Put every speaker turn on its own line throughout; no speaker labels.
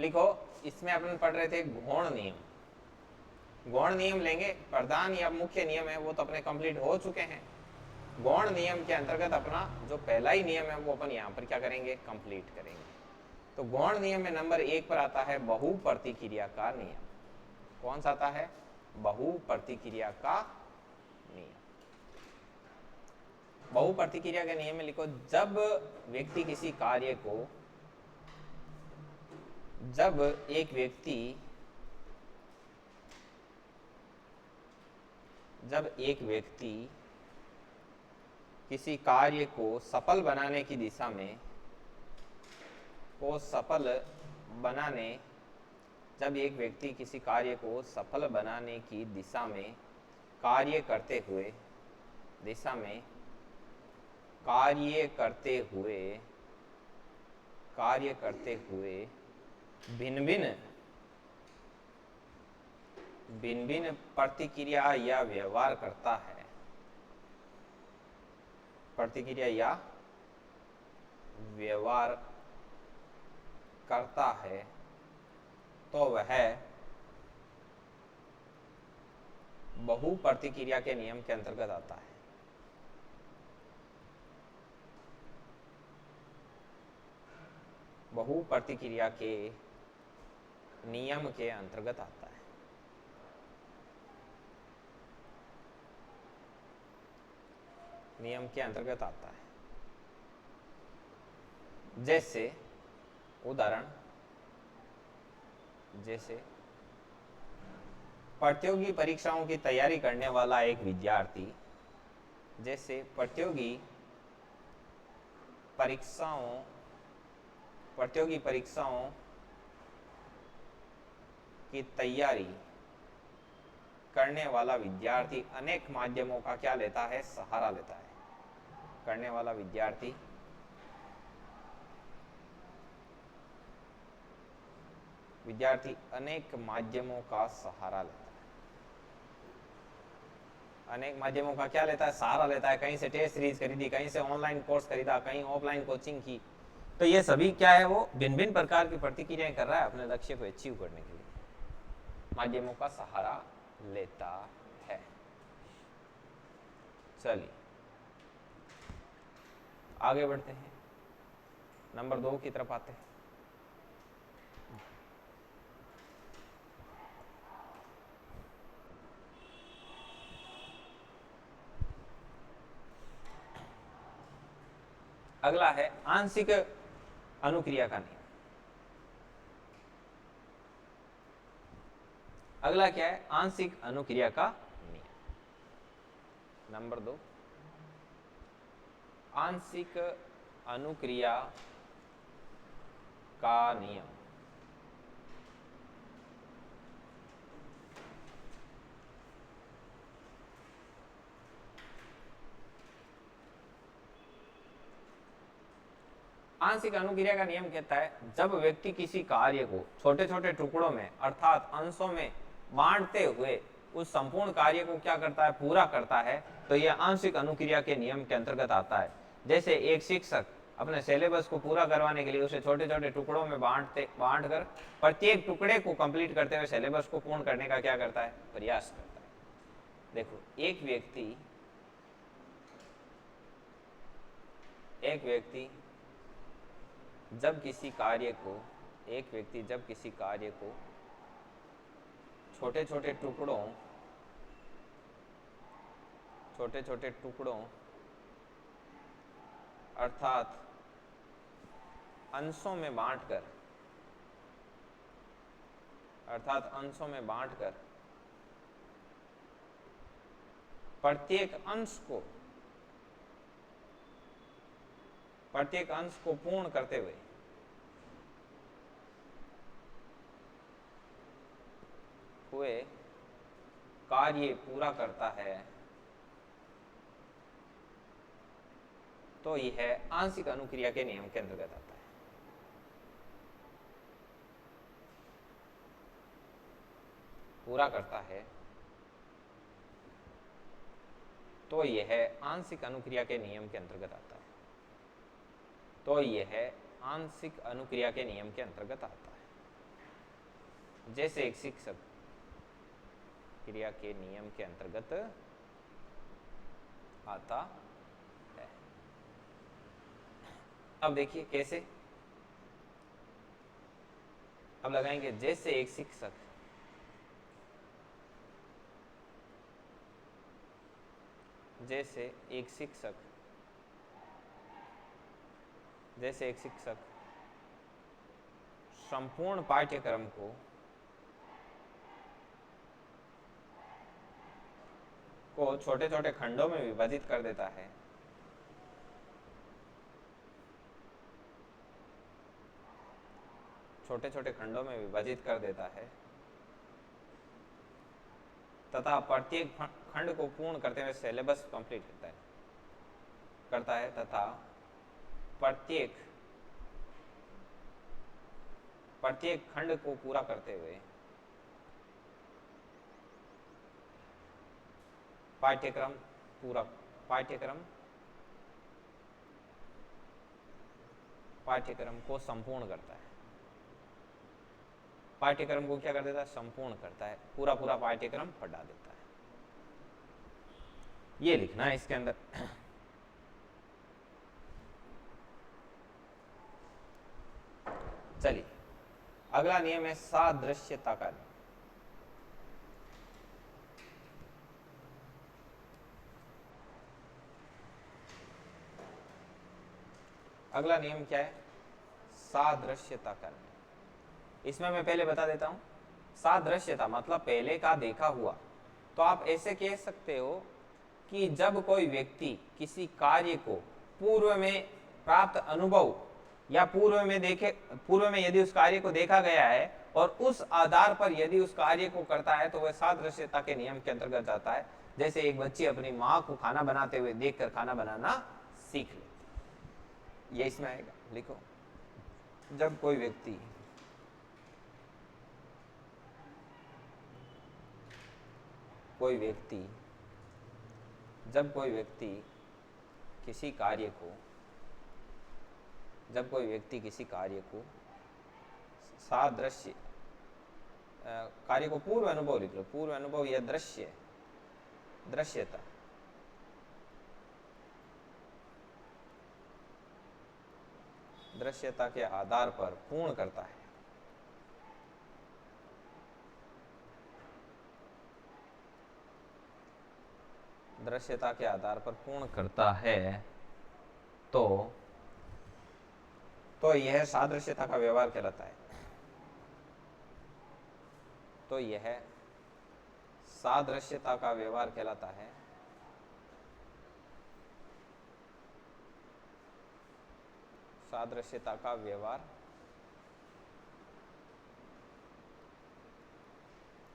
लिखो, इसमें अपन पढ़ रहे थे गौण नियम। गौण नियम लेंगे, प्रधान या मुख्य नियम है वो तो अपने कंप्लीट हो चुके हैं। गौण नियम के अंतर्गत अपना जो पहला ही नियम है वो अपन यहाँ पर क्या करेंगे, कंप्लीट करेंगे। तो गौण नियम में नंबर 1 पर आता है बहु प्रतिक्रिया का नियम। कौन सा आता है, बहु प्रतिक्रिया का नियम। बहु प्रतिक्रिया के नियम में लिखो, जब व्यक्ति किसी कार्य को, जब एक व्यक्ति किसी कार्य को सफल बनाने की दिशा में, जब एक व्यक्ति किसी कार्य को सफल बनाने की दिशा में कार्य करते हुए भिन्न भिन्न प्रतिक्रिया या व्यवहार करता है, तो वह बहु प्रतिक्रिया के नियम के अंतर्गत आता है। बहु प्रतिक्रिया के नियम के अंतर्गत आता है। नियम के अंतर्गत आता है। जैसे उदाहरण, जैसे प्रतियोगी परीक्षाओं की तैयारी करने वाला एक विद्यार्थी, प्रतियोगी परीक्षाओं की तैयारी करने वाला विद्यार्थी अनेक माध्यमों का क्या लेता है, सहारा लेता है। करने वाला विद्यार्थी अनेक माध्यमों का सहारा लेता है। अनेक माध्यमों का क्या लेता है, सहारा लेता है। कहीं से टेस्ट सीरीज खरीदी, कहीं से ऑनलाइन कोर्स खरीदा, कहीं ऑफलाइन कोचिंग की। तो ये सभी क्या है, वो भिन्न भिन्न प्रकार की प्रतिक्रियाएं कर रहा है अपने लक्ष्य को अचीव करने के लिए। माध्यमों का सहारा लेता है। चलिए आगे बढ़ते हैं, नंबर 2 की तरफ आते हैं। अगला है आंशिक अनुक्रिया का नियम। अगला क्या है, आंशिक अनुक्रिया का नियम। नंबर 2, आंशिक अनुक्रिया का नियम। आंशिक अनुक्रिया का नियम कहता है, जब व्यक्ति किसी कार्य को छोटे छोटे टुकड़ों में अर्थात अंशों में बांटते हुए उस संपूर्ण कार्य को क्या करता है, पूरा करता है, तो यह आंशिक अनुक्रिया के नियम के अंतर्गत आता है। जैसे एक शिक्षक अपने सिलेबस को पूरा करवाने के लिए उसे छोटे छोटे टुकड़ों में बांटकर प्रत्येक टुकड़े को कंप्लीट करते हुए सिलेबस को पूर्ण करने का क्या करता है, प्रयास करता है। देखो, एक व्यक्ति जब किसी कार्य को छोटे छोटे टुकड़ों अर्थात अंशों में बांटकर प्रत्येक अंश को पूर्ण करते हुए कार्य पूरा करता है, तो यह आंशिक अनुक्रिया के नियम के अंतर्गत आता है। पूरा करता है तो यह आंशिक अनुक्रिया के नियम के अंतर्गत आता है। तो यह आंशिक अनुक्रिया के नियम के अंतर्गत आता है। जैसे एक शिक्षक क्रिया के नियम के अंतर्गत आता है। अब देखिए कैसे, अब लगाएंगे जैसे एक शिक्षक जैसे एक शिक्षक जैसे एक शिक्षक संपूर्ण पाठ्यक्रम को छोटे छोटे खंडों में विभाजित कर देता है, छोटे छोटे खंडों में विभाजित कर देता है तथा प्रत्येक खंड को पूर्ण करते हुए सिलेबस कंप्लीट करता है तथा प्रत्येक खंड को पूरा करते हुए पाठ्यक्रम को संपूर्ण करता है। पाठ्यक्रम को क्या कर देता है? संपूर्ण करता है, पूरा पाठ्यक्रम पढ़ा देता है। ये लिखना है इसके अंदर। चलिए अगला नियम है सादृश्यता का नियम। अगला नियम क्या है? सादृश्यता का नियम। इसमें मैं पहले बता देता हूं, सादृश्यता मतलब पहले का देखा हुआ। तो आप ऐसे कह सकते हो कि जब कोई व्यक्ति किसी कार्य को पूर्व में प्राप्त अनुभव या पूर्व में यदि उस कार्य को देखा गया है और उस आधार पर यदि उस कार्य को करता है तो वह सादृश्यता के नियम के अंतर्गत जाता है। जैसे एक बच्ची अपनी माँ को खाना बनाते हुए देखकर खाना बनाना सीख ले, ये इसमें आएगा। लिखो, जब कोई व्यक्ति किसी कार्य को सादृश्य कार्य को पूर्व अनुभव लिख लो, पूर्व अनुभव या दृश्यता के आधार पर पूर्ण करता है। दृश्यता के आधार पर पूर्ण करता है तो यह सादृश्यता का व्यवहार कहलाता है। तो यह सादृश्यता का व्यवहार कहलाता है। सादृश्यता का व्यवहार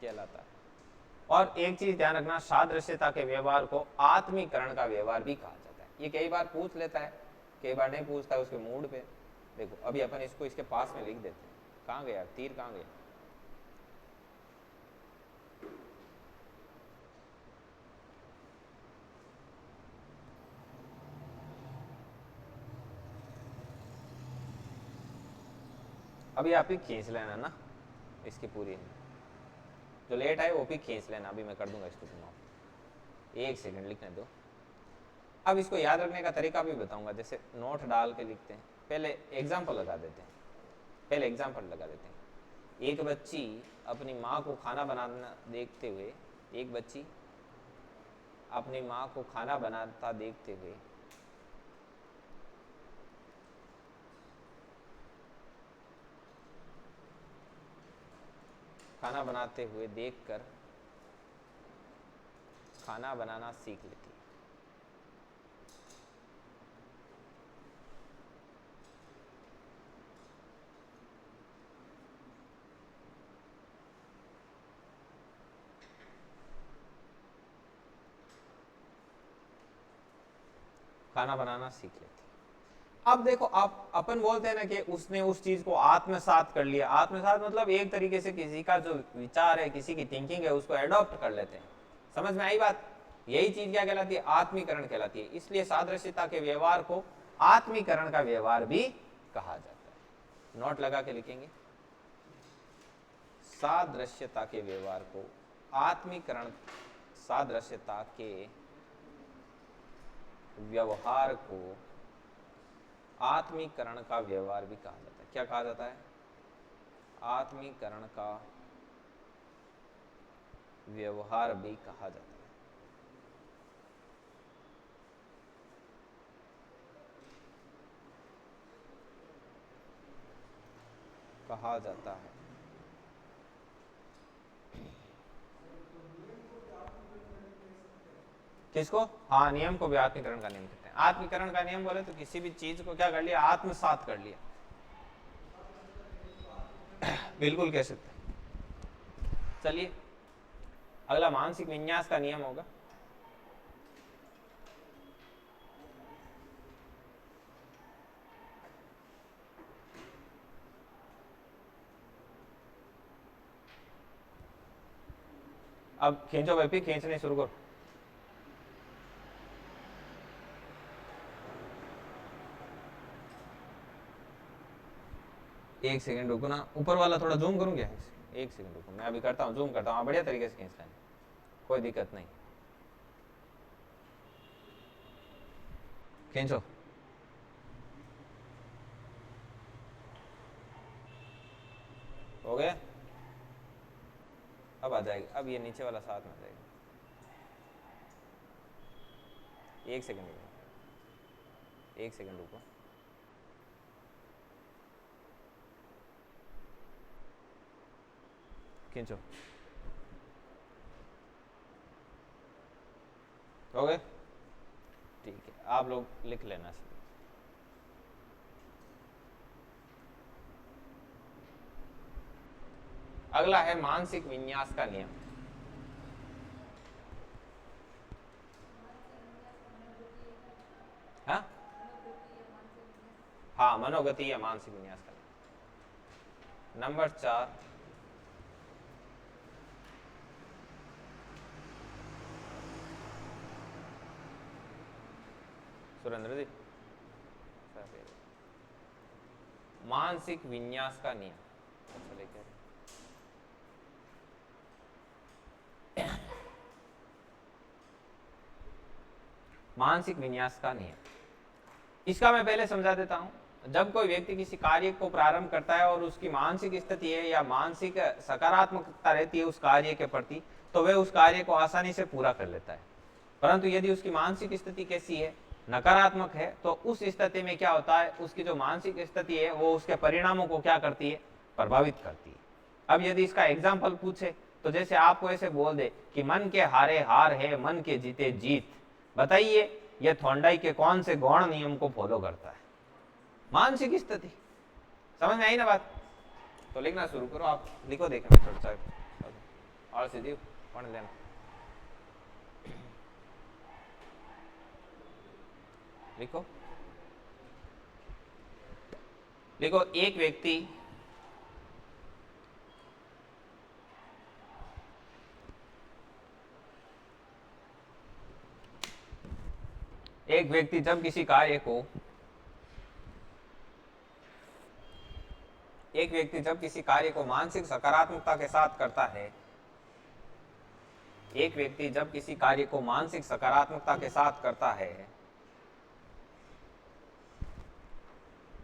कहलाता है। और एक चीज ध्यान रखना, सादृश्यता के व्यवहार को आत्मीकरण का व्यवहार भी कहा जाता है। ये कई बार पूछ लेता है, कई बार नहीं पूछता है, उसके मूड पे। देखो अभी अपन इसको इसके पास में लिख देते हैं। कहाँ गया तीर, कहाँ गया? अभी आप ही खींच लेना ना इसकी पूरी, जो लेट आए वो भी खींच लेना। अभी मैं कर दूंगा इसको, तुम एक सेकंड लिखने दो। अब इसको याद रखने का तरीका भी बताऊंगा। जैसे नोट डाल के लिखते हैं, पहले एग्जाम्पल लगा देते हैं। एक बच्ची अपनी माँ को खाना बनाना देखते हुए खाना बनाते हुए देखकर खाना बनाना सीख लेती है। खाना बनाना सीख लेती। अब देखो, आप अपन बोलते हैं ना कि उसने उस चीज को आत्मसात कर लिया। आत्मसात मतलब एक तरीके से किसी का जो विचार है, किसी की थिंकिंग है, उसको एडॉप्ट कर लेते हैं। समझ में आई बात? यही चीज क्या कहलाती है? आत्मीकरण कहलाती है। इसलिए सादृश्यता के व्यवहार को आत्मीकरण का व्यवहार भी कहा जाता है। नोट लगा के लिखेंगे, सादृश्यता के व्यवहार को आत्मीकरण, सादृश्यता के व्यवहार को आत्मीकरण का व्यवहार भी कहा जाता है। क्या कहा जाता है? आत्मीकरण का व्यवहार भी कहा जाता है। कहा जाता है। किसको? हाँ, नियम को भी आत्मीकरण का नियम कहते हैं। आत्मीकरण का नियम बोले तो किसी भी चीज को क्या कर लिया? आत्मसात कर लिया। बिल्कुल कह सकते हैं। चलिए अगला मानसिक विन्यास का नियम होगा। अब खींचो भाई, खींचने शुरू करो। एक सेकंड रुको ना, ऊपर वाला थोड़ा जूम करूं क्या? एक सेकंड रुको, मैं अभी करता हूँ, जूम करता हूँ। बढ़िया तरीके से खींच लेना, कोई दिक्कत नहीं। खींचो। हो गया? अब आ जाएगी, अब ये नीचे वाला साथ में आ जाएगा। एक सेकंड रुको, एक सेकंड रुको। खींचो। हो गए? ठीक है, आप लोग लिख लेना। अगला है मानसिक विन्यास का नियम। हाँ, मनोगति या मानसिक विन्यास का नियम। नंबर 4, सुरेंद्र जी, मानसिक विन्यास का नियम। अच्छा लेके मानसिक विन्यास का नियम, इसका मैं पहले समझा देता हूं। जब कोई व्यक्ति किसी कार्य को प्रारंभ करता है और उसकी मानसिक स्थिति है या मानसिक सकारात्मकता रहती है उस कार्य के प्रति, तो वह उस कार्य को आसानी से पूरा कर लेता है। परंतु यदि उसकी मानसिक स्थिति कैसी है? नकारात्मक है, तो उस स्थिति में क्या होता है? उसकी जो मानसिक स्थिति है वो उसके परिणामों को क्या करती है? प्रभावित करती है। अब यदि इसका एग्जाम्पल पूछे तो जैसे आपको ऐसे बोल दे कि मन के हारे हार है, मन के जीते जीत। बताइए यह थॉर्नडाइक के कौन से गौण नियम को फॉलो करता है? मानसिक स्थिति। समझ में आई ना बात? तो लिखना शुरू करो। आप लिखो, देखें मैं थोड़ा सा और सीधी पढ़ लेना। लिखो लिखो। एक व्यक्ति जब किसी कार्य को मानसिक सकारात्मकता के साथ करता है, एक व्यक्ति जब किसी कार्य को मानसिक सकारात्मकता के साथ करता है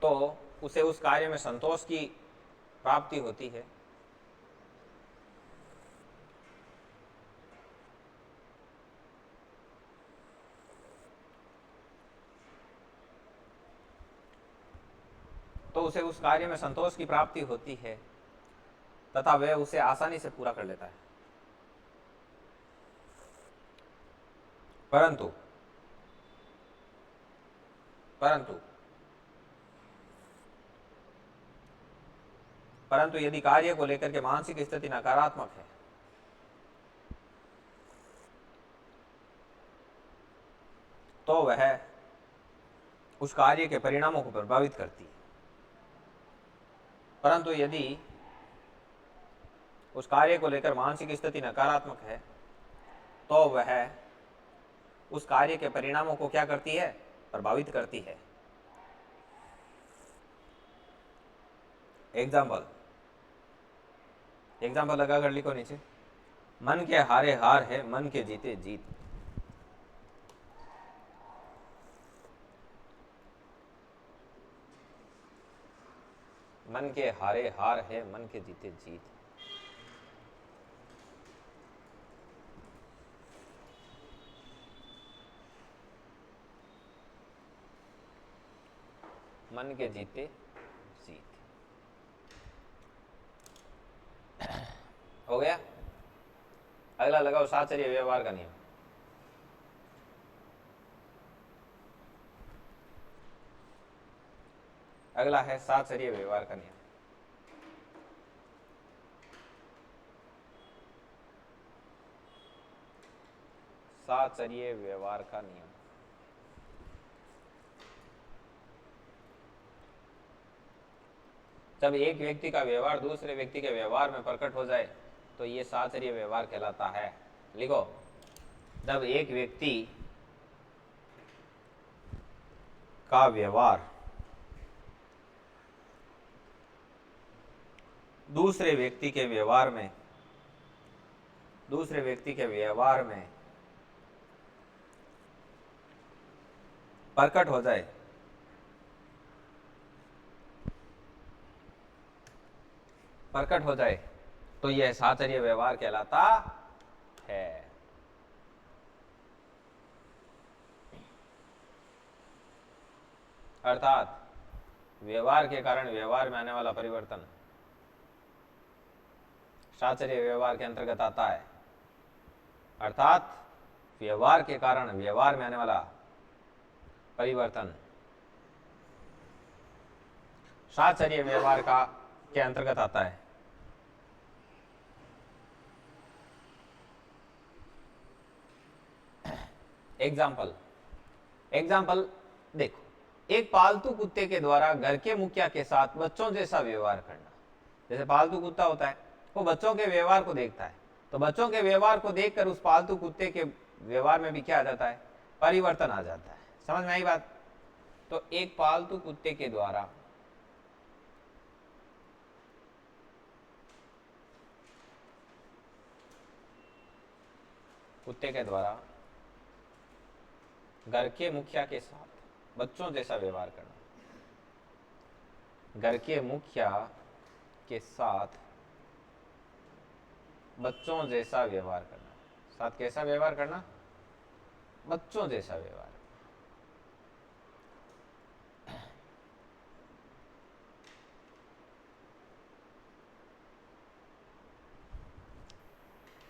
तो उसे उस कार्य में संतोष की प्राप्ति होती है। तथा वह उसे आसानी से पूरा कर लेता है। परंतु यदि कार्य को लेकर के मानसिक स्थिति नकारात्मक है तो वह उस कार्य के परिणामों को प्रभावित करती है। परंतु यदि उस कार्य को लेकर मानसिक स्थिति नकारात्मक है तो वह उस कार्य के परिणामों को क्या करती है? प्रभावित करती है। एग्जाम्पल, एग्जाम्पल लगा कर लिखो नीचे। मन के हारे हार है, मन के जीते जीत। मन के हारे हार है, मन के जीते जीत। मन के जीते जीत। हो गया। अगला लगाओ साहचर्य व्यवहार का नियम। अगला है साहचर्य व्यवहार का नियम। साहचर्य व्यवहार का नियम। जब एक व्यक्ति का व्यवहार दूसरे व्यक्ति के व्यवहार में प्रकट हो जाए तो ये साहचर्य व्यवहार कहलाता है। लिखो, जब एक व्यक्ति का व्यवहार दूसरे व्यक्ति के व्यवहार में प्रकट हो जाए तो यह साहचर्य व्यवहार कहलाता है। अर्थात व्यवहार के कारण व्यवहार में आने वाला परिवर्तन साहचर्य व्यवहार के अंतर्गत आता है। अर्थात व्यवहार के कारण व्यवहार में आने वाला परिवर्तन साहचर्य व्यवहार का के अंतर्गत आता है। एग्जाम्पल देखो, एक पालतू कुत्ते के द्वारा घर के मुखिया के साथ बच्चों जैसा व्यवहार करना। जैसे पालतू कुत्ता होता है, वो बच्चों के व्यवहार को देखता है, तो बच्चों के व्यवहार को देखकर उस पालतू कुत्ते के व्यवहार में भी क्या आ जाता है, परिवर्तन आ जाता है। समझ में आई बात? तो एक पालतू कुत्ते के द्वारा घर के मुखिया के साथ बच्चों जैसा व्यवहार करना। घर के मुखिया के साथ बच्चों जैसा व्यवहार करना। साथ कैसा व्यवहार करना? बच्चों जैसा व्यवहार।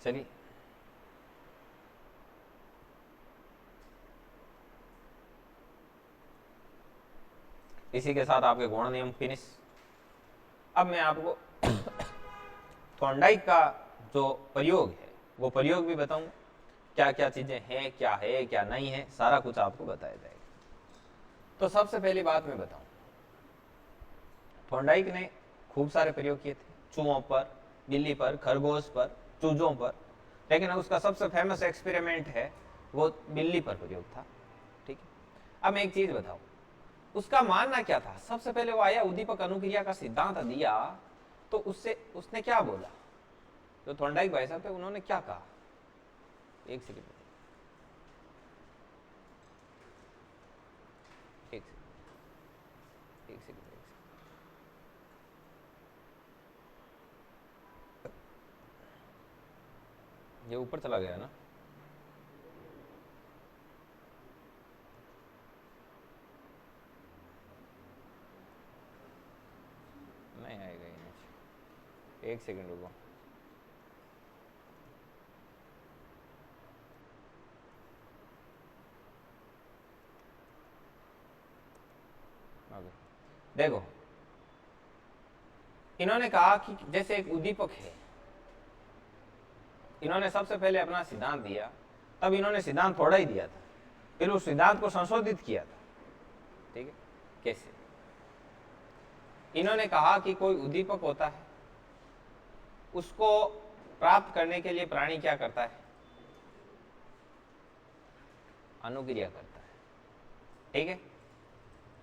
चलिए, इसी के साथ आपके गुण नियम फिनिश। अब मैं आपको थॉर्नडाइक का जो प्रयोग है वो प्रयोग भी बताऊं, क्या क्या चीजें हैं, क्या है क्या नहीं है, सारा कुछ आपको बताया जाएगा। तो सबसे पहली बात मैं बताऊं, थॉर्नडाइक ने खूब सारे प्रयोग किए थे, चूहों पर, बिल्ली पर, खरगोश पर, चूजों पर, लेकिन उसका सबसे फेमस एक्सपेरिमेंट है वो बिल्ली पर प्रयोग था। ठीक है, अब मैं एक चीज बताऊं, उसका मानना क्या था? सबसे पहले वो आया, उद्दीपक अनुक्रिया का सिद्धांत दिया, तो उसने क्या बोला? जो थॉर्नडाइक भाई साहब थे उन्होंने क्या कहा? एक सेकंड, ये ऊपर चला गया ना? नहीं आएगा ये नीचे, एक सेकंड रुको। देखो, इन्होंने कहा कि जैसे एक उद्दीपक है, इन्होंने सबसे पहले अपना सिद्धांत दिया, तब इन्होंने सिद्धांत थोड़ा ही दिया था, फिर उस सिद्धांत को संशोधित किया था। ठीक है, कैसे? इन्होंने कहा कि कोई उद्दीपक होता है, उसको प्राप्त करने के लिए प्राणी क्या करता है? अनुक्रिया करता है। ठीक है,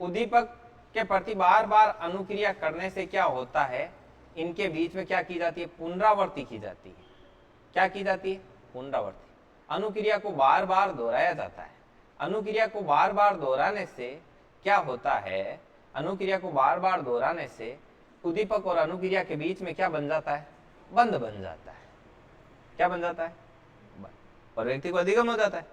उद्दीपक के प्रति बार बार अनुक्रिया करने से क्या होता है? इनके बीच में क्या की जाती है, पुनरावृत्ति की जाती है। क्या की जाती है, पुनरावृत्ति। अनुक्रिया को बार बार दोहराया जाता है। अनुक्रिया को बार बार दोहराने से क्या होता है, अनुक्रिया को बार बार दोहराने से उद्दीपक और अनुक्रिया के बीच में क्या बन जाता है, बंध बन जाता है। क्या बन जाता है, और व्यक्ति को अधिगम हो जाता है।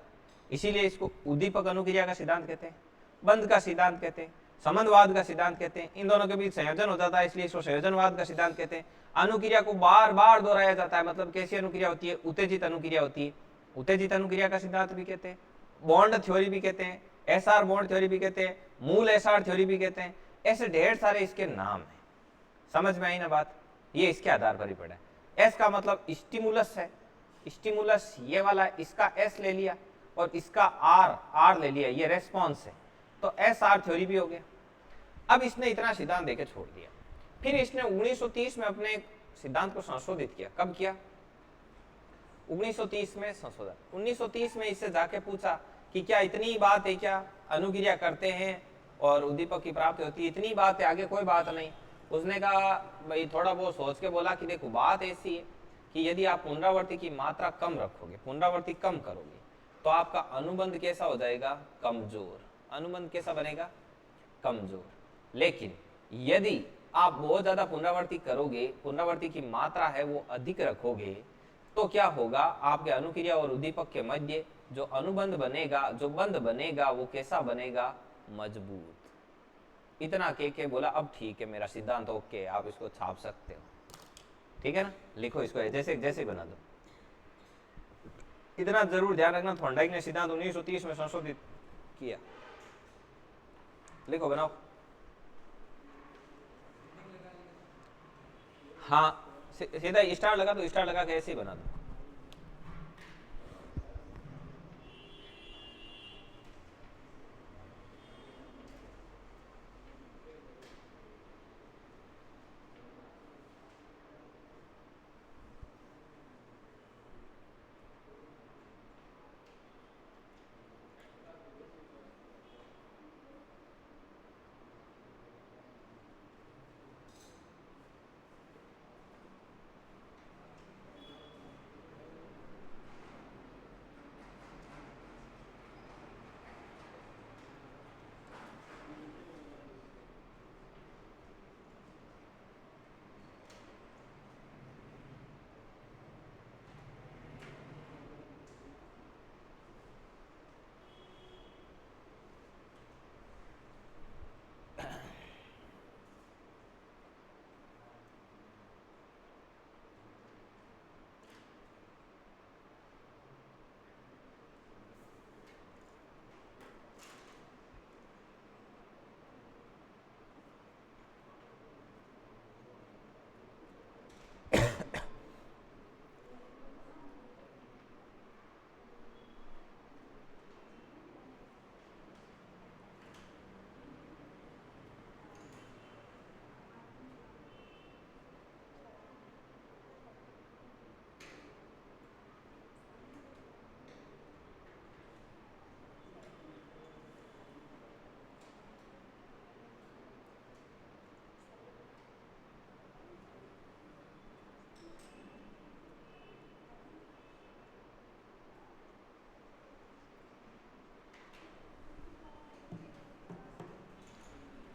इसीलिए इसको उद्दीपक अनुक्रिया का सिद्धांत कहते हैं, बंध का सिद्धांत कहते हैं, संबंधवाद का सिद्धांत कहते हैं। इन दोनों के बीच संयोजन हो जाता है, इसलिए इसको संयोजनवाद का सिद्धांत कहते हैं। अनुक्रिया को बार बार दोहराया जाता है, मतलब कैसी अनुक्रिया होती है, उत्तेजित अनुक्रिया होती है। उत्तेजित अनुक्रिया का सिद्धांत भी कहते हैं, बॉन्ड थ्योरी भी कहते हैं, एसआर बॉन्ड थ्योरी भी कहते हैं, मूल एसआर थ्योरी भी कहते हैं। ऐसे ढेर सारे इसके नाम हैं। समझ में आई ना बात, ये इसके आधार पर ही पड़ा है। एस का मतलब स्टिमुलस है, स्टिमुलस ये वाला, इसका एस ले लिया और इसका आर ले लिया, ये रेस्पॉन्स है, तो एस आर थ्योरी भी हो गया। अब इसने इतना सिद्धांत देके छोड़ दिया। फिर इसने 1930 में अपने सिद्धांत को संशोधित किया। कब किया, 1930 में संशोधन। 1930 में इससे जाके पूछा कि क्या इतनी बात है, क्या अनुक्रिया करते हैं और उद्दीपक की प्राप्ति होती है, इतनी बात है, आगे कोई बात नहीं। उसने कहा भाई, थोड़ा बहुत सोच के बोला कि देखो बात ऐसी है कि यदि आप पुनरावृत्ति की मात्रा कम रखोगे, पुनरावृत्ति कम करोगे, तो आपका अनुबंध कैसा हो जाएगा, कमजोर। अनुबंध कैसा बनेगा, कमजोर। लेकिन यदि आप बहुत ज्यादा पुनरावृत्ति करोगे, पुनरावृत्ति की मात्रा है वो अधिक रखोगे, तो क्या होगा, आपके अनुक्रिया और उद्दीपक के मध्य जो अनुबंध बनेगा, जो बंध बनेगा, वो कैसा बनेगा, मजबूत। इतना के बोला अब ठीक है, मेरा सिद्धांत ओके, आप इसको छाप सकते हो। ठीक है ना, लिखो इसको जैसे जैसे बना दो। इतना जरूर ध्यान रखना, थॉर्नडाइक ने सिद्धांत 1930 में संशोधित किया। लिखो, बनाओ। हाँ, सीधा स्टार लगा दो, स्टार लगा के ऐसे ही बना दो।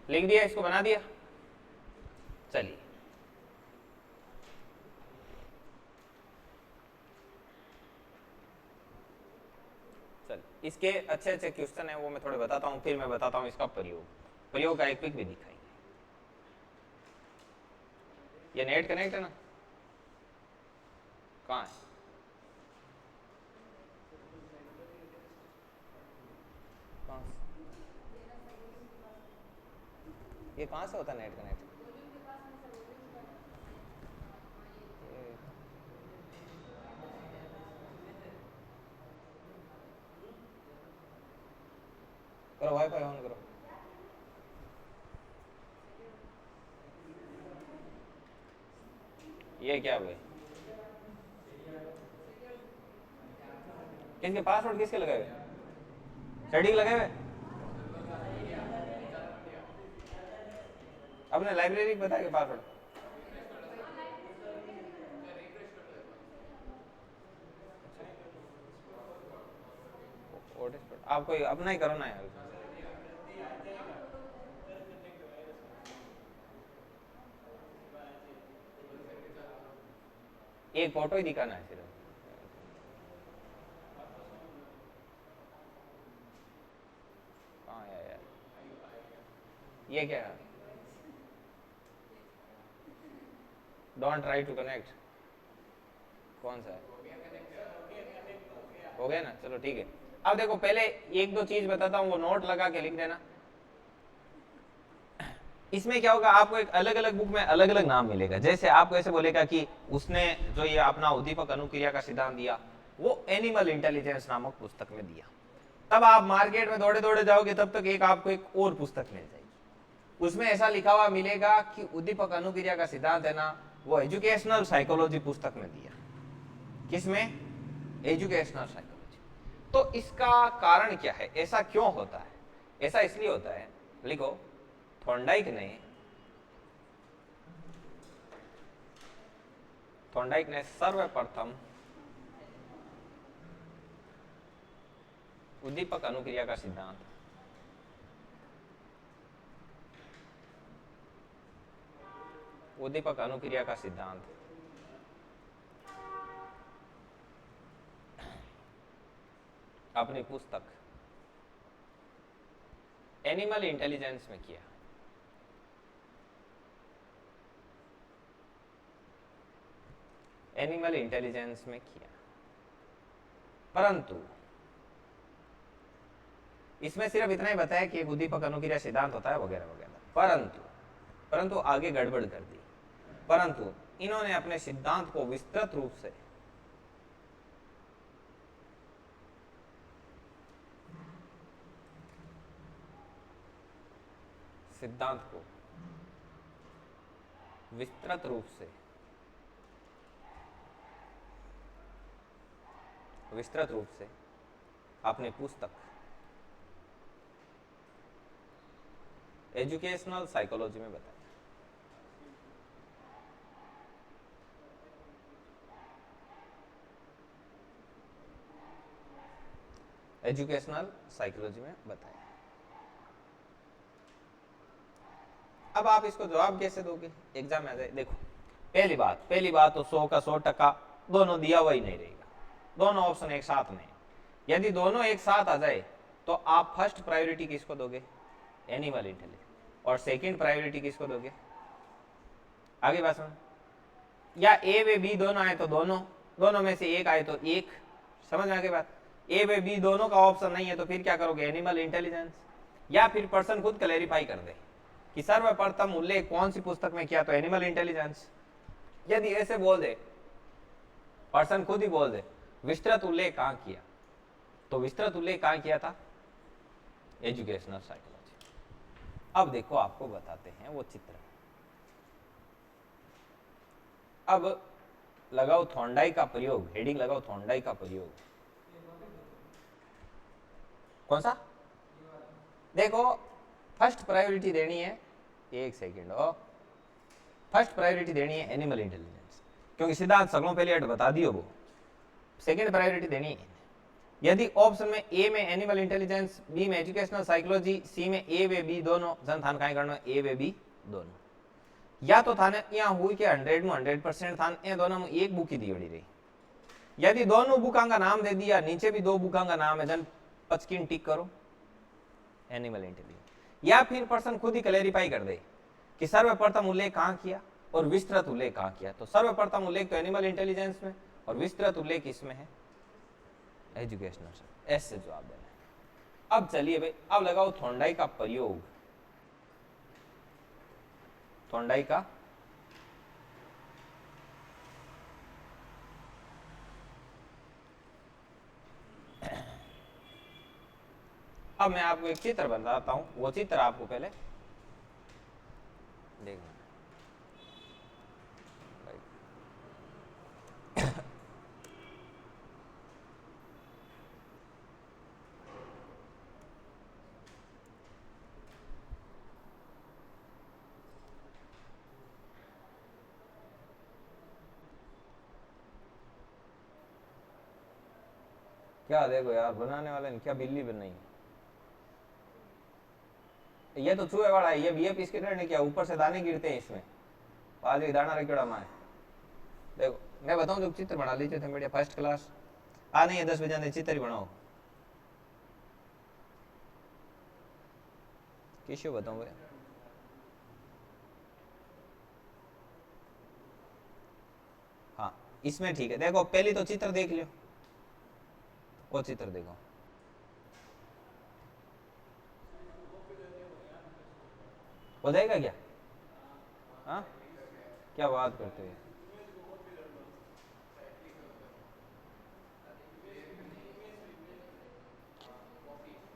लिख दिया, इसको बना दिया। चलिए, इसके अच्छे अच्छे क्वेश्चन है, वो मैं थोड़े बताता हूँ, फिर मैं बताता हूँ इसका प्रयोग का एक पिक भी दिखाएंगे। ये नेट कनेक्ट है ना, कहाँ है, ये कहाँ से होता है नेट कनेक्ट? करो, वाईफाई ऑन करो। ये क्या भाई, किसके पासवर्ड किसके लगाए हुए, सेटिंग लगाए हुए? अपने लाइब्रेरी बताया पासवर्ड हॉटस्पॉट आप कोई अपना ही करो ना यार। एक फोटो ही दिखाना है सिर्फ। हाँ यार, ये क्या है? डोंट ट्राई टू कनेक्ट, कौन सा है? हो गया ना, चलो ठीक है। अब देखो पहले एक दो चीज बताता हूँ, वो नोट लगा के लिख देना। इसमें क्या होगा, आपको एक अलग अलग बुक में अलग अलग नाम मिलेगा। जैसे आपको ऐसे बोलेगा कि उसने जो ये अपना उद्दीपक अनुक्रिया का सिद्धांत दिया वो एनिमल इंटेलिजेंस नामक पुस्तक में दिया। तब आप मार्केट में दौड़े दौड़े जाओगे, तब तक एक आपको एक और पुस्तक मिल जाएगी, उसमें ऐसा लिखा हुआ मिलेगा कि उद्दीपक अनुक्रिया का सिद्धांत है ना, वो एजुकेशनल साइकोलॉजी पुस्तक में दिया। किसमें? Educational psychology. तो इसका कारण क्या है, ऐसा क्यों होता है? ऐसा इसलिए होता है, लिखो, थॉर्नडाइक ने सर्वप्रथम उद्दीपक अनुक्रिया का सिद्धांत अपनी पुस्तक एनिमल इंटेलिजेंस में किया। एनिमल इंटेलिजेंस में किया, परंतु इसमें सिर्फ इतना ही बताया कि एक उद्दीपक अनुक्रिया सिद्धांत होता है वगैरह वगैरह, परंतु आगे गड़बड़ कर दी। परंतु इन्होंने अपने सिद्धांत को विस्तृत रूप से विस्तृत रूप से अपनी पुस्तक एजुकेशनल साइकोलॉजी में बताया। एजुकेशनल साइकोलॉजी में बताया। अब आप इसको जवाब कैसे दोगे एग्जाम में आ जाए? देखो, पहली बात तो 100 का 100% दोनों दिया हुआ ही नहीं रहेगा, दोनों ऑप्शन एक साथ में। यदि दोनों एक साथ आ जाए तो आप फर्स्ट प्रायोरिटी किसको दोगे? Animal intelligence. और सेकंड प्रायोरिटी किसको दोगे? आगे बात सुन, या ए व बी दोनों आए तो दोनों में से एक आए तो एक। समझ में आगे बात? ए व बी दोनों का ऑप्शन नहीं है तो फिर क्या करोगे? Animal intelligence. या फिर पर्सन खुद क्लैरिफाई कर दे कि सर्वप्रथम उल्लेख कौन सी पुस्तक में किया, तो एनिमल इंटेलिजेंस। यदि ऐसे बोल दे, पर्सन खुद ही बोल दे विस्तृत उल्लेख कहां किया, तो विस्तृत उल्लेख कहां किया था? Educational psychology. अब देखो, आपको बताते हैं वो चित्र। अब लगाओ थॉर्नडाइक का प्रयोग, हेडिंग लगाओ थॉर्नडाइक का प्रयोग। कौन सा? देखो, फर्स्ट प्रायोरिटी देनी है, एक सेकेंड हो, फर्स्ट प्रायोरिटी देनी है एनिमल इंटेलिजेंस, क्योंकि सिद्धांत सगलों पहले बता दियो वो। सेकेंड प्रायोरिटी देनी है। यदि ऑप्शन में ए में एनिमल इंटेलिजेंस, बी में एजुकेशनल साइकोलॉजी, सी में ए वे बी दोनों, जन थान कहीं करना ए वे बी दोनों, या तो थाने यहाँ हुई कि 100 में 100% थान ए दोनों में एक बुक ही दी रही। यदि दोनों बुकां का नाम दे दिया, नीचे भी दो बुकां का नाम है, जन पचकिन टिक करो, एनिमल इंटेलिजेंस। या फिर पर्सन खुद ही क्लैरिफाई कर दे कि सर्वप्रथम उल्लेख कहां किया और विस्तृत उल्लेख कहां किया, तो सर्वप्रथम उल्लेख तो एनिमल इंटेलिजेंस में और विस्तृत उल्लेख इसमें है एजुकेशनल। ऐसे जवाब देना है। अब चलिए भाई, अब लगाओ थॉर्नडाइक का प्रयोग। थॉर्नडाइक का अब मैं आपको एक चित्र बताता हूं, वो चित्र आपको पहले देखना। क्या देखो यार, बनाने वाले ने क्या बिल्ली बनाई। ये तो चूहे वाला है, ये बीए बिस्किट ने क्या ऊपर से दाने गिरते हैं इसमें, आज एक दाना रखा माए। देखो मैं बताऊं, जो चित्र बना लीजिए थे बढ़िया फर्स्ट क्लास। आ नहीं है 10 बजे चित्र ही बनाओ, किसी बताऊं भाई। हाँ इसमें ठीक है, देखो पहली तो चित्र देख लियो, वो चित्र देखो। हो जाएगा क्या? हाँ क्या बात करते हैं,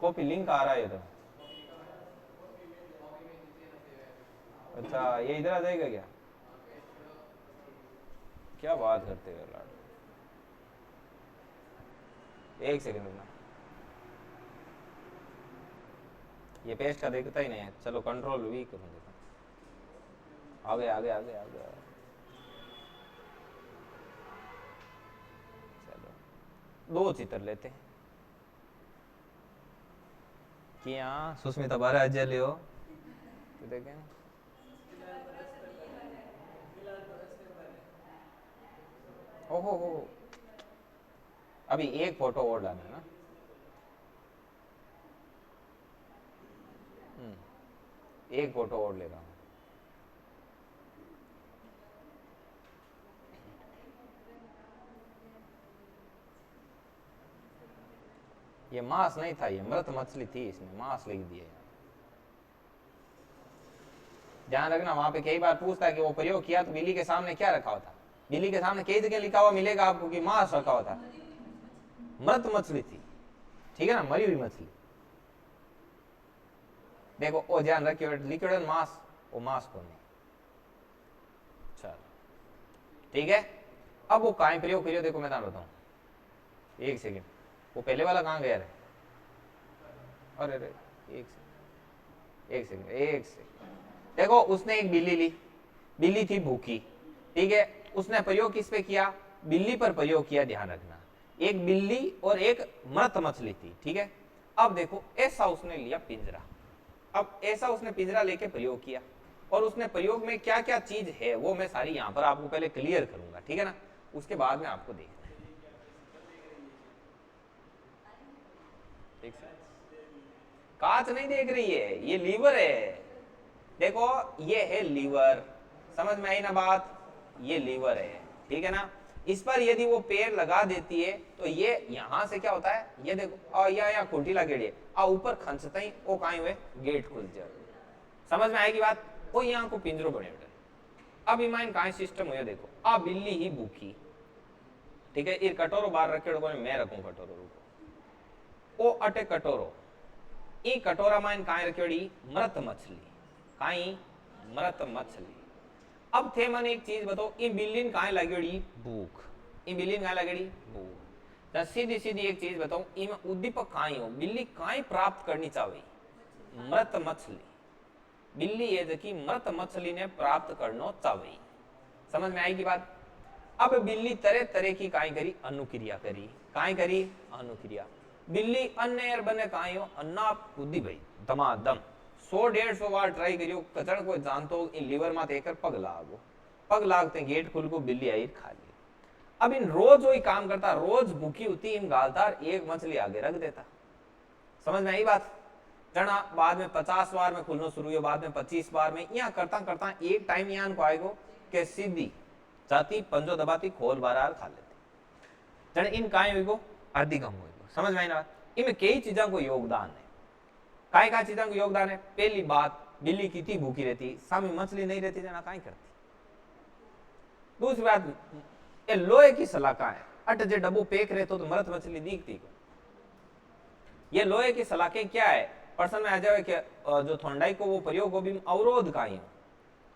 कॉपी लिंक आ रहा है तो। अच्छा ये इधर आ जाएगा क्या? क्या बात करते हो लाड, एक सेकंड रुकना, ये पेस्ट का देखता ही नहीं है। चलो कंट्रोल वी करूँ, देखो आगे आगे आगे आगे। चलो 2 चित्र लेते हैं कि यहाँ सुस्मिता बारा जले हो तो देखें। ओहो हो, अभी एक फोटो और डालना ना। एक फोटो और ले रहा हूँ। ये मांस नहीं था, ये मृत मछली थी, इसने मांस लिख दिया। ध्यान रखना, वहां पे कई बार पूछता है कि वो प्रयोग किया तो बिल्ली के सामने क्या रखा होता। बिल्ली के सामने कई जगह लिखा हुआ मिलेगा आपको कि मांस रखा होता, मृत मछली थी, ठीक है ना, मरी हुई मछली। देखो वो ध्यान रखियो, लिक्विड मांस, वो मांस को नहीं। चलो ठीक है, अब वो कहीं प्रयोग करियो, देखो मैं बताऊं, एक सेकेंड, वो पहले वाला कहां गया रे? अरे रे एक सेकेंड, देखो उसने एक बिल्ली ली, बिल्ली थी भूखी, ठीक है, उसने प्रयोग किस पे किया? बिल्ली पर प्रयोग किया, ध्यान रखना। एक बिल्ली और एक मृत मछली थी, ठीक है। अब देखो ऐसा उसने लिया पिंजरा, अब ऐसा उसने पिंजरा लेके प्रयोग किया, और उसने प्रयोग में क्या क्या चीज है वो मैं सारी यहां पर आपको पहले क्लियर करूंगा, ठीक है ना, उसके बाद में आपको देखना। ठीक है, कांच नहीं देख रही है, ये लीवर है, देखो ये है लीवर, समझ में आई ना बात, ये लीवर है, ठीक है ना। इस पर यदि वो पैर लगा देती है तो ये यहां से क्या होता है, ये देखो और यहाँ खुंटी लगेड़ी है, आ ऊपर खंचता ही वो कहीं हुए गेट खुल जाए, समझ में आएगी बात। वो यहाँ को पिंजरो बने बेटा। अब ईमान कहीं सिस्टम हुआ, देखो आ बिल्ली ही भूखी, ठीक है, ये कटोरो बाहर रखे, मैं रखूं कटोरो, रुको, ओ अटे कटोरो, ई कटोरा में कहीं रखेड़ी मृत मछली, कहीं मृत मछली। अब थे मन एक चीज बताओ, ई बिल्ली कहाँ लगेड़ी भूख, ई बिल्ली कहाँ लगेड़ी भूख, सीधी सीधी एक चीज बताऊं, इमें उद्दीपक कहाँ हो, बिल्ली कहाँ प्राप्त करनी चाहिए? मृत मछली, बिल्ली ये देखी मृत मछली ने प्राप्त करना चाहिए, समझ में आएगी बात। अब बिल्ली तरह तरह की काई करी, अनुक्रिया करी, काई करी अनुक्रिया। बिल्ली अन्य बने काई हो, अन्ना बुद्धि भाई दमादम 100-150 बार ट्राई करियो, कचड़ को जानतो इन लीवर में तेकर पग लागो, पग लागते गेट खुल को बिल्ली आई खा ली। अब इन रोज वही काम करता, रोज भूखी होती इन गालता, एक मछली आगे रख देता, समझ में आई बात। जना बाद में 50 बार में खुलना शुरू हुआ, बाद में 25 बार में, यहाँ करता करता एक टाइम यहाँ को आएगो के सीधी जाती पंजो दबाती खोल बार खा लेती, जन इन काय हुई को आधी कम हुई, समझ में आई ना। इनमें कई चीजों को योगदान है, काय का चीजों को योगदान है। पहली बात, बिल्ली की थी भूखी रहती, सामी मछली नहीं रहती, जना काय करती। दूसरी बात, ये लोहे की सलाखा है, अट जे डब्बू पेक रहे तो मरत मछली दिखती को, ये लोहे की सलाखें क्या है, पर्सन में आ जाए कि जो थोंडाई को वो प्रयोग हो भी अवरोध का ही,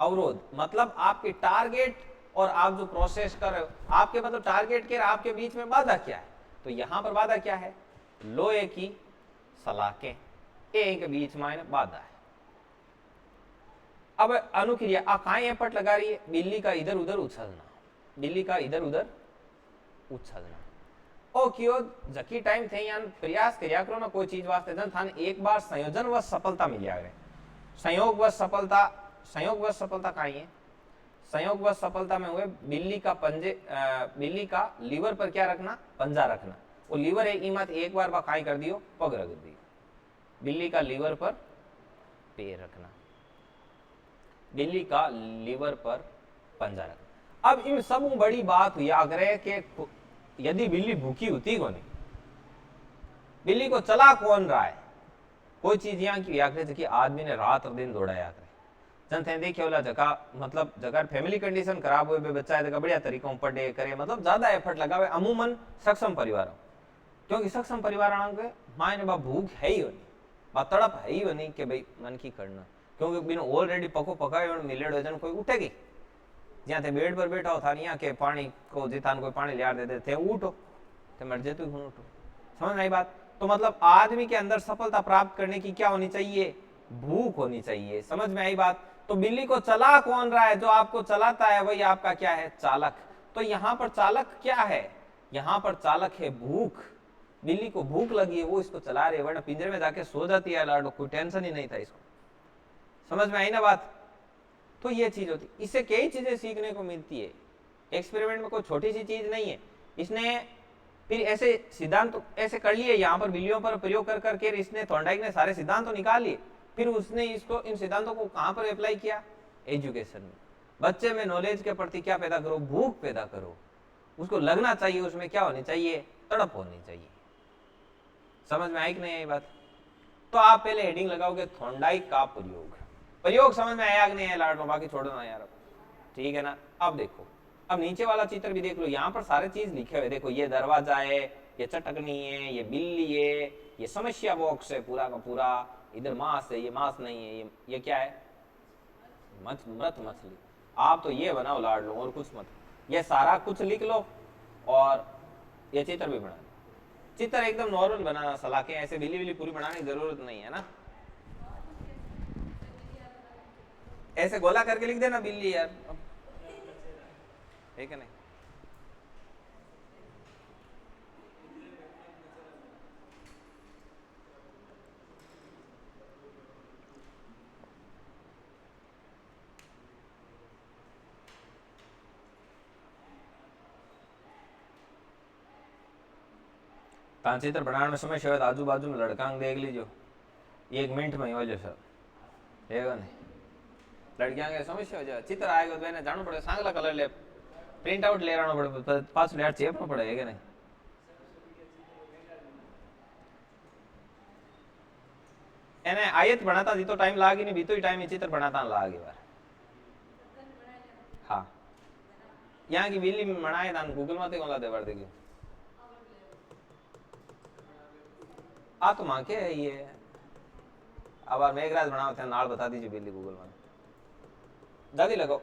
अवरोध मतलब आपके टारगेट और आप जो प्रोसेस कर रहे हो, आपके मतलब टारगेट के आपके बीच में बाधा क्या है, तो यहां पर बाधा क्या है, लोहे की सलाखें, एक बीच में बाधा है। अब अनुक्रिया आकाएं एफर्ट लगा रही है, बिल्ली का इधर उधर उछलना, बिल्ली का इधर उधर उछलना। ओ कियो जकी टाइम थे यान प्रयास कर्या करो ना कोई चीज वास्ते जन थाने एक बार संयोजन व सफलता मिल आगे संयोग व सफलता कहीं है संयोग व सफलता में हुए बिल्ली का लीवर पर क्या रखना पंजा रखना वो लीवर एक ईमत एक बार बाई कर दियो पग रख दियो बिल्ली का लीवर पर पैर रखना बिल्ली का लीवर पर पंजा रखना अब इन सब बड़ी बात हुई आग्रह के यदि बिल्ली भूखी होती को नहीं बिल्ली को चला कौन रहा है कोई चीज यहाँ की आग्रह कि आदमी ने रात और दिन दौड़ाया करे जन थे देखिए वाला जगह मतलब जगह फैमिली कंडीशन खराब हुए बच्चा है जगह बढ़िया तरीकों पढ़े करे मतलब ज्यादा एफर्ट लगावे अमूमन सक्षम परिवार क्योंकि सक्षम परिवार के माँ ने भूख है ही नहीं बा तड़प है ही नहीं कि भाई मन की करना क्योंकि बिन ऑलरेडी पको पकाए मिलेड़ो जन कोई उठेगी ज्યાં તે બેડ પર બેઠા હો થાની यहाँ के पानी को जितान कोई पानी लिया देते थे उठो ते मर जे तू उठो समझ नहीं बात तो मतलब आदमी के अंदर सफलता प्राप्त करने की क्या होनी चाहिए भूख होनी चाहिए समझ में आई बात तो बिल्ली को चला कौन रहा है जो आपको चलाता है वही आपका क्या है चालक तो यहाँ पर चालक क्या है यहाँ पर चालक है भूख बिल्ली को भूख लगी है वो इसको चला रही है वरना पिंजरे में जाके सो जाती है लाडो कोई टेंशन ही नहीं था इसको समझ में आई ना बात तो ये चीज होती इससे कई चीजें सीखने को मिलती है एक्सपेरिमेंट में कोई छोटी सी चीज नहीं है इसने फिर ऐसे सिद्धांत तो ऐसे कर लिए यहाँ पर बिल्लियों पर प्रयोग कर करके इसने थॉर्नडाइक ने सारे सिद्धांत तो निकाल लिए फिर उसने इसको इन सिद्धांतों को कहां पर अप्लाई किया एजुकेशन में बच्चे में नॉलेज के प्रति क्या पैदा करो भूख पैदा करो उसको लगना चाहिए उसमें क्या होनी चाहिए तड़प होनी चाहिए समझ में आई कि नहीं आई बात तो आप पहले हेडिंग लगाओगे थॉर्नडाइक का प्रयोग समझ में आया कि नहीं आया लाडो बाकी छोड़ो ना यार ठीक है ना अब देखो अब नीचे वाला चित्र भी देख लो यहाँ पर सारे चीज लिखे हुए देखो ये दरवाजा है ये चटकनी है ये बिल्ली है ये समस्या बॉक्स है पूरा का पूरा इधर मांस है ये मांस नहीं है ये क्या है मृत मछली आप तो ये बनाओ लाड लो और कुछ मत ये सारा कुछ लिख लो और ये चित्र भी बना चित्र एकदम नॉर्मल बनाना सलाह के ऐसे बिल्ली बिल्ली पूरी बनाने की जरूरत नहीं है ना ऐसे गोला करके लिख देना बिल्ली यार ठीक है नहीं चित्र बनाने में समय शायद आजू बाजू में लड़का देख लीजिए 1 मिनट में हो जाए सर है नहीं लड़कियां के समस्या हो जाए चित्र आएगा तो मैंने जानू पड़े सांगला कलर ले प्रिंट आउट ले आना पड़े पास लेट चेपना पड़ेगा नहीं एने आयत बनाता जी तो टाइम लागी नहीं बीतो ही टाइम चित्र बनाता लागे बार हाँ यहाँ की बिल्ली में बनाए था गूगल में कौन लाते बढ़ देखिए आ तो माँ के है ये अब मेघराज बनाओ थे नाल बता दीजिए बिल्ली गूगल में दादी लगो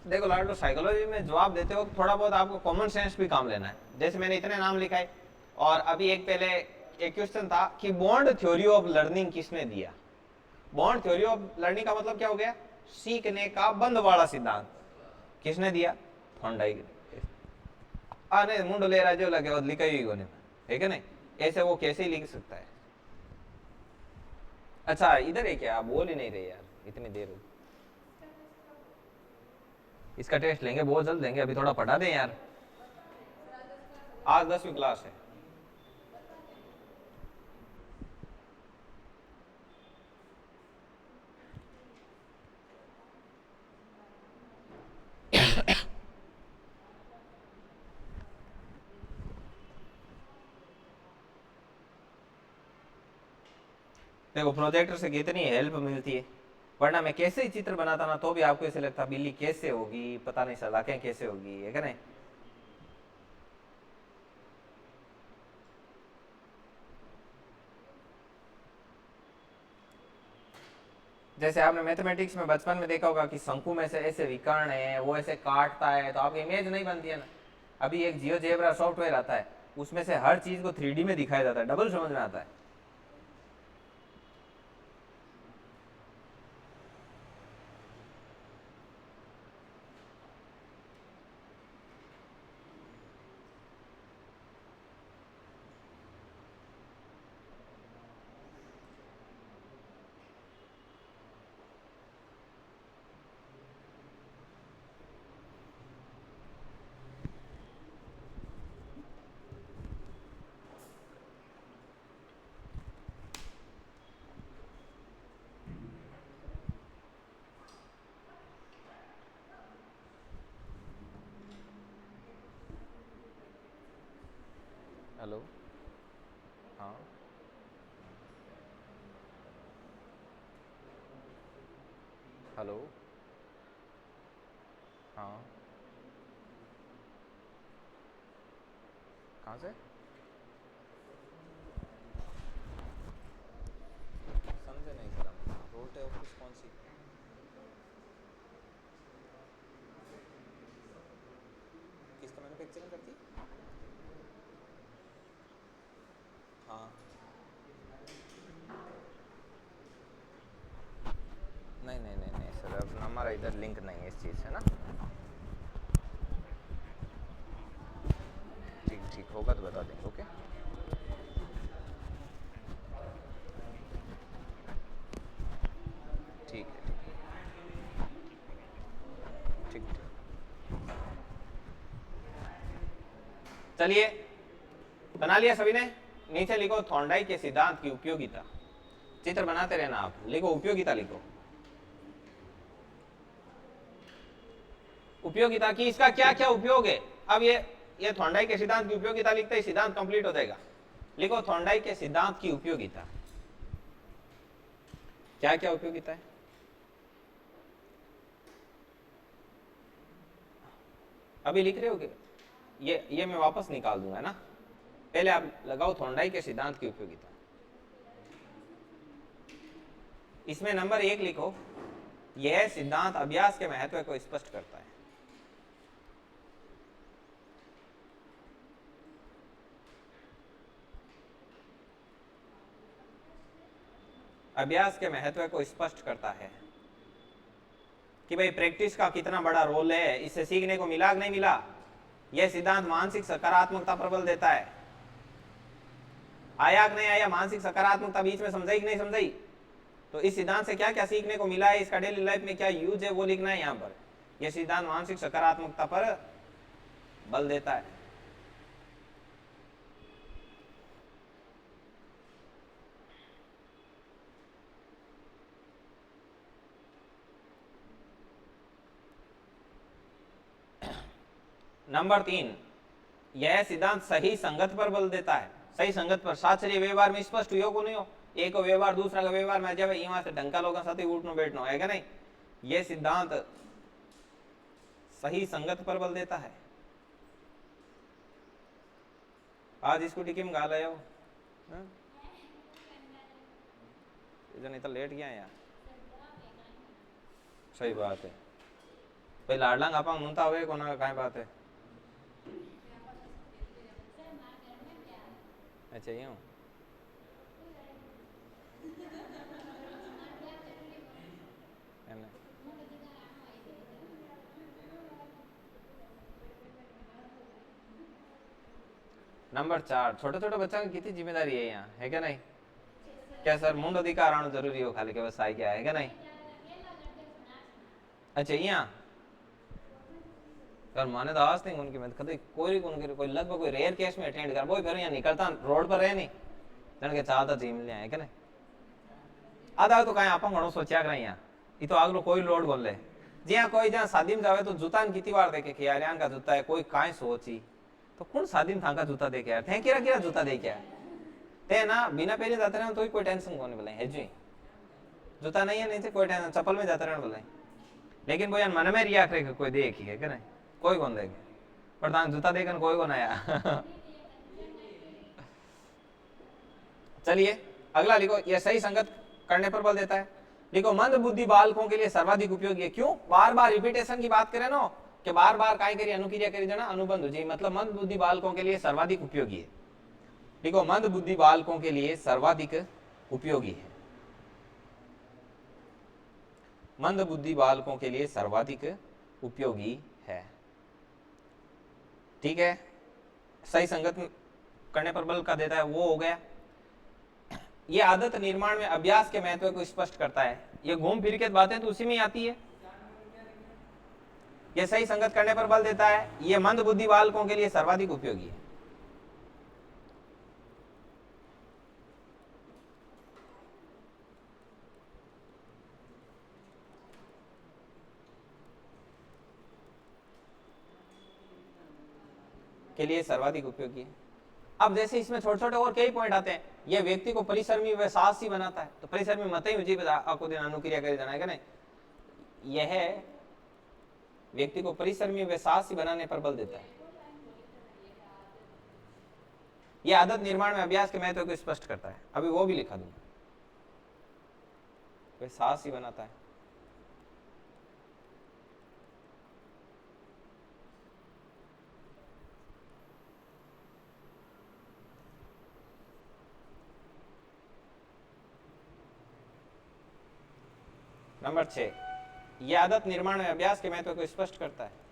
देखो लाडो साइकोलॉजी में जवाब देते हो थोड़ा बहुत आपको कॉमन सेंस भी काम लेना है जैसे मैंने इतने नाम लिखा है और अभी एक पहले एक क्वेश्चन था कि बॉन्ड थ्योरी ऑफ लर्निंग किसने दिया बॉन्ड थ्योरी ऑफ लर्निंग का मतलब क्या हो गया सीखने का बंद वाला सिद्धांत किसने दिया थॉर्नडाइक नहीं मुंड ले रहा जो लगे लिखा ही होने ठीक है नहीं ऐसे वो कैसे ही लिख सकता है अच्छा इधर है क्या बोल ही नहीं रहे यार इतनी देर हो इसका टेस्ट लेंगे बहुत जल्द देंगे अभी थोड़ा पढ़ा दें यार आज 10वीं क्लास है देखो प्रोजेक्टर से कितनी हेल्प मिलती है, वरना मैं कैसे ही चित्र बनाता ना तो भी आपको ऐसे लगता बिल्ली कैसे होगी, पता नहीं सलाखें कैसे होगी, है क्या नहीं। जैसे आपने मैथमेटिक्स में बचपन में देखा होगा कि शंकु में से ऐसे विकर्ण है, वो ऐसे काटता है, तो आपकी इमेज नहीं बनती है ना। अभी एक जियोजेब्रा सॉफ्टवेयर आता है, उसमें से हर चीज को 3D में दिखाया जाता है, डबल समझ में आता है। हेलो, हाँ हेलो, हाँ कहाँ से समझे नहीं सर, रोटे ऑफिस कौन सी, किसका मैन्युफैक्चरिंग करती, हाँ नहीं नहीं नहीं नहीं सर, अब हमारा इधर लिंक नहीं है इस चीज़ से ना। ठीक ठीक होगा तो बता देंगे, ओके। ठीक है ठीक ठीक। चलिए बना लिया सभी ने, नीचे लिखो थॉर्नडाइक के सिद्धांत की उपयोगिता। चित्र बनाते रहना आप, लिखो उपयोगिता लिखो। उपयोगिता की इसका क्या क्या उपयोग है। अब ये थॉर्नडाइक के सिद्धांत की उपयोगिता लिखते ही सिद्धांत कंप्लीट हो जाएगा। लिखो थॉर्नडाइक के सिद्धांत की उपयोगिता, क्या क्या उपयोगिता है। अभी लिख रहे हो कि ये मैं वापस निकाल दूंगा ना, पहले आप लगाओ थॉर्नडाइक के सिद्धांत की उपयोगिता। इसमें नंबर 1 लिखो, यह सिद्धांत अभ्यास के महत्व को स्पष्ट करता है। अभ्यास के महत्व को स्पष्ट करता है कि भाई प्रैक्टिस का कितना बड़ा रोल है, इससे सीखने को मिला कि नहीं मिला। यह सिद्धांत मानसिक सकारात्मकता पर बल देता है। आया कि नहीं आया मानसिक सकारात्मकता बीच में, समझाई कि नहीं समझाई। तो इस सिद्धांत से क्या क्या सीखने को मिला है, इसका डेली लाइफ में क्या यूज है, वो लिखना है यहाँ पर। यह सिद्धांत मानसिक सकारात्मकता पर बल देता है। नंबर 3, यह सिद्धांत सही संगत पर बल देता है। सही संगत पर, साचर्य व्यवहार में स्पष्ट हो को नहीं हो, एक को व्यवहार दूसरा का व्यवहार में जब यहाँ से ढंका लोगों साथ उठनो बैठनो है क्या नहीं। यह सिद्धांत सही संगत पर बल देता है। आज स्कूटी किम गा लाया हो, नहीं तो लेट गया यार। सही बात है भाई, लाडला आपा मुनता हुए कोना काय बात है। अच्छा यूं, नंबर 4, छोटे छोटे बच्चा की कितनी जिम्मेदारी है यहाँ, है क्या नहीं। क्या सर मुंड अधिकार आना जरूरी हो खाली के बस आई क्या, है क्या नहीं। अच्छा यहाँ यार माने तो आज नहीं उनकी, मैं कभी कोई कोई लगभग कोई रेयर केस में अटेंड कर, वो फिर यहाँ निकलता रोड पर रहे नहीं जन के चाहता जिम ले है क्या नहीं। आधा तो कहीं आप घणो सोचा कर यहाँ, ये तो आगलो कोई लोड बोल ले ज्યાં કોઈ જ્યાં શાદીમાં જાવે તો જૂતાને कितनी बार देखे कि यार यहाँ का जूता है, कोई काई सोची तो कौन शादी में थाका जूता देखे यार, थे किरा किरा जूता देखे यार। ते ना बिना पहले जाते रहे तो ही कोई टेंशन को नहीं बोले है जी जूता नहीं है नहीं कोई टेंशन चप्पल में जाते रहे बोले लेकिन वो यार मन में रिया करे कोई देखी है कि नहीं कोई कौन देखे पर तान जूता देखकर कोई को नया चलिए अगला लिखो ये सही संगत करने पर बल देता है लिखो मंद बुद्धि बालकों के लिए सर्वाधिक उपयोगी है क्यों बार बार रिपीटेशन की बात करें ना कि बार बार काय करिए अनुक्रिया करी जाना अनुबंध जी मतलब मंद बुद्धि बालकों के लिए सर्वाधिक उपयोगी है देखो मंद बुद्धि बालकों के लिए सर्वाधिक उपयोगी है मंद बुद्धि बालकों के लिए सर्वाधिक उपयोगी है ठीक है सही संगत करने पर बल का देता है वो हो गया ये आदत निर्माण में अभ्यास के महत्व को स्पष्ट करता है ये घूम फिर के बातें तो उसी में आती है ये सही संगत करने पर बल देता है ये मंद बुद्धि बालकों के लिए सर्वाधिक उपयोगी है के लिए सर्वाधिक उपयोगी है अब जैसे इसमें छोटे छोटे और कई पॉइंट आते हैं यह व्यक्ति को परिश्रमी व साहसी बनाता है तो परिश्रमी मत ही मुझे आपको दिन अनुक्रिया कर जाना है नहीं यह व्यक्ति को परिश्रमी व साहसी बनाने पर बल देता है यह आदत निर्माण में अभ्यास के महत्व को स्पष्ट करता है अभी वो भी लिखा दूंगा वह साहसी बनाता है नंबर 6 यह आदत निर्माण में अभ्यास के महत्व को स्पष्ट करता है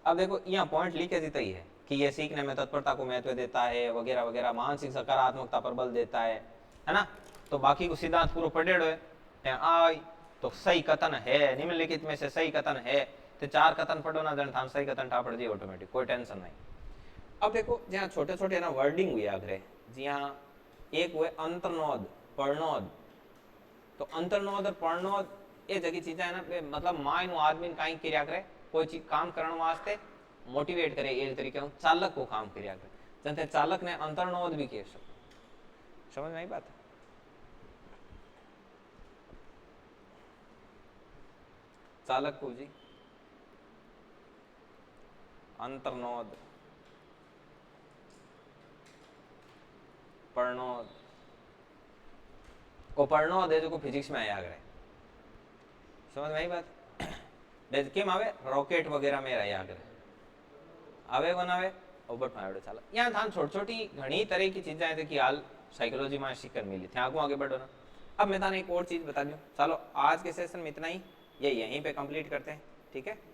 अब देखो यहाँ पॉइंट लिखे देता ही है कि यह सीखने में तत्परता को महत्व देता है वगैरह वगैरह मानसिक सकारात्मकता पर बल देता है ना तो बाकी को सिद्धांत पूरा पढ़ेड़ो है आई तो सही कथन है निम्नलिखित में से सही कथन है तो 4 कथन पढ़ो ना जन थाम सही कथन ठा पड़ जाए ऑटोमेटिक कोई टेंशन नहीं अब देखो जहाँ छोटे छोटे ना वर्डिंग हुई आग्रह जहाँ एक हुए अंतर्नोद पर्णोद तो अंतर्नोद और पर्णोद ये जगह चीजें है ना मतलब माँ इन आदमी कहीं क्रिया करे कोई चीज काम करने वास्ते मोटिवेट करे ये तरीके चालक को काम क्रिया करे जनते चालक ने अंतर्नोद भी कह समझ में आई बात चालक को जी अंतर्नोद पर्णोद को पर्णोद है जो को फिजिक्स में आया आगे समझ में आई बात केम आवे रॉकेट वगैरह में रही आगे आवे कौन आवे ओबट में आवड़े चालक यहाँ थान छोटी छोटी घनी तरह की चीजें है कि हाल साइकोलॉजी में सीखकर मिली थी आगे बढ़ो ना अब मैं थाने एक और चीज बता दूं चलो आज के सेशन में इतना ही ये यहीं पे कंप्लीट करते हैं ठीक है।